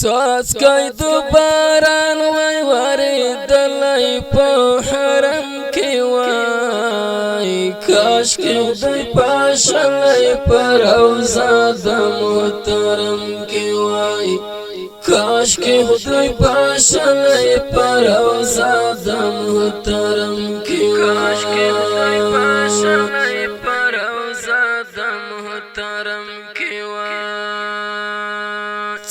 څاڅکی د باران وای ورېدلی په حرم کې وای کاشکې خدای پاشلی په روضه د محترم کې وای کاشکې خدای پاشلی په روضه د محترم کې کاشکې خدای پاشلی په روضه د محترم کې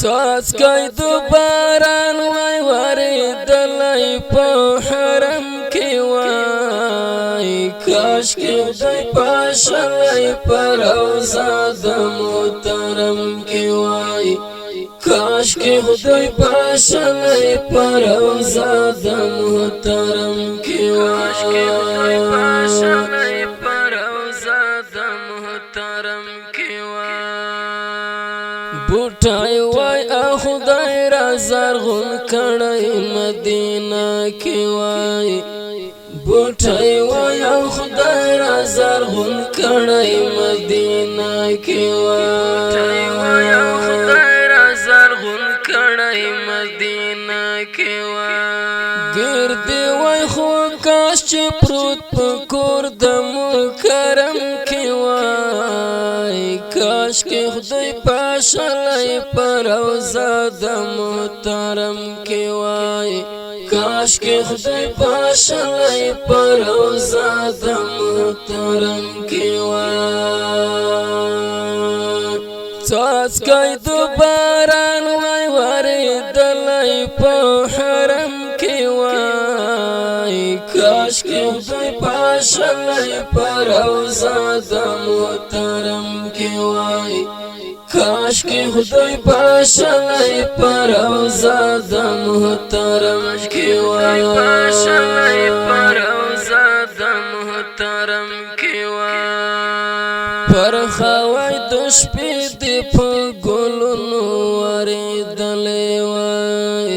څاڅکی د باران وای ورېدلی په حرم کې وای کاشکې خدای پاشلی په روضه د محترم کې وای کاشکې خدای پاشلی په روضه د محترم کې وای په روضه د محترم کې بوټای وای خدای را زرغون کړی مدینه کې وای بوټای وای خدای را زرغون کړی مدینه کې وای خدای را زرغون کړی مدینه کې وای ګردې وای خو کاش چې پروت په کور د مکرم کې وای کاشکې خدای پاشلی په روضه د محترم کې وای کاشکې خدای پاشلی په روضه د محترم کې وای څاڅکی د باران وای ورېدلی په حرم کې وای کاشکې خدای پاشلی په روضه د محترم کې وای کاشکې خدای پاشلی په روضه د محترم کې وای په روضه د محترم کې وای پر خوای د شپې دې په ګلونو ورېدلی وای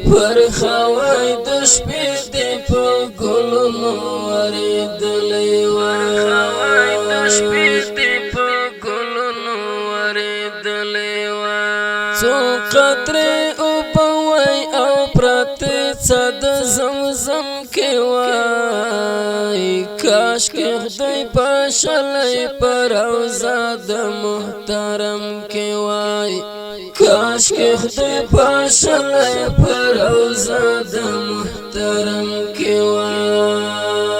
پر خوای د شپې دې په ګلونو ورېدلی وای خوای د شپې دې په ګلونو ورېدلی وای څو قطرې اوبه وای او پرتې څه د زمزم کې وای کاشکې خدای پاشلی په روضه د محترم کې وای کاشکې خدای پاشلی په روضه د محترم کې وای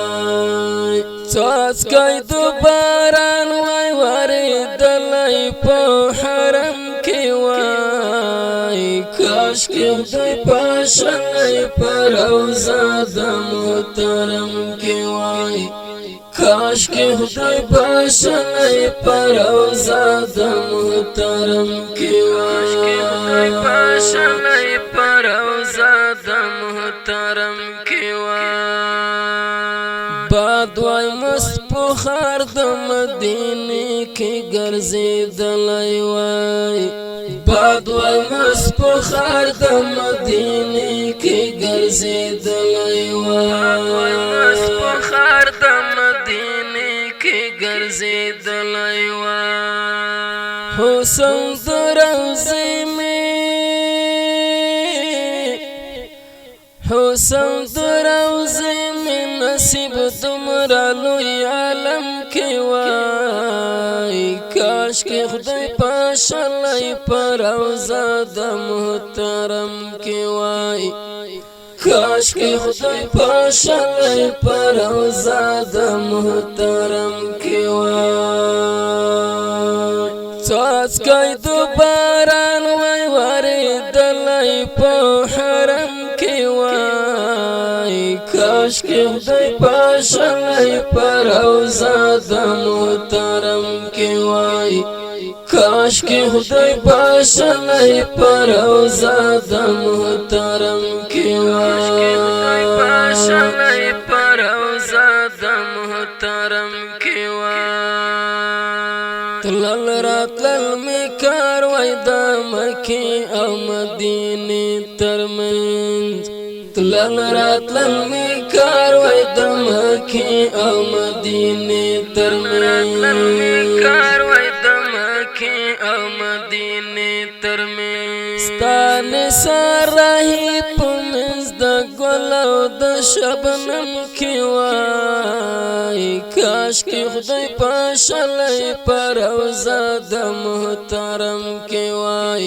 څاڅکی د باران وای ورېدلی په حرم کې وای کاشکې خدای پاشلی په روضه د محترم کې وای کاشکې خدای پاشلی په روضه د محترم کې وای پاشلی په روضه د محترم کې وای باد وای مست بخار د مدینې کې ګرځېدلی وای باد وای مست بخار د مدینې کې ګرځېدلی وای مست بخار د مدینې کې ګرځېدلی وای حسن د روضې مې حسن د روضې مې نصیب دومره لوی عالم کې وای کاشکې خدای پاشلی په روضه د محترم کې وای کاشکې خدای پاشلی په روضه د محترم کې وای څاڅکی د باران وای ورېدلی په حرم کې وای کاشکې خدای پاشلی په روضه د محترم کې وای کاشکې خدای پاشلی په روضه د محترم کې وای پاشلی په روضه د محترم کې وای تلل راتلل می کار وای د مکې او مدینې ترمنځ تلل راتلل می کار وای د مکې او مدینې ترمنځ او مدینه ترمنځ ستان نثار راهی په منځ د ګل او د شبنم کې وای کاش کې خدای پاشلی په روضه د محترم کې وای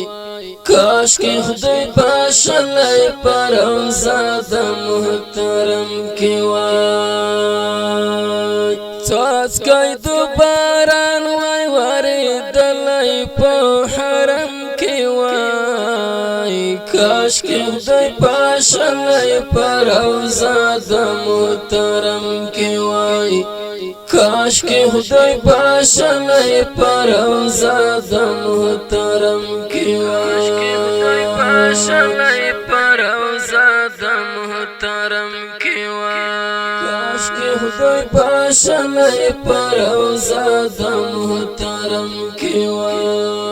کاش کې خدای پاشلی په روضه د محترم کې وای څاڅکی د باران وای ورېدلی په حرم کې وای کاش کې خدای پاشلی په روضه د محترم کې وای کاش کې خدای پاشلی په روضه د محترم کې وای پاشلی په روضه د محترم کې وای کاش کې خدای پاشلی په روضه د محترم کې وای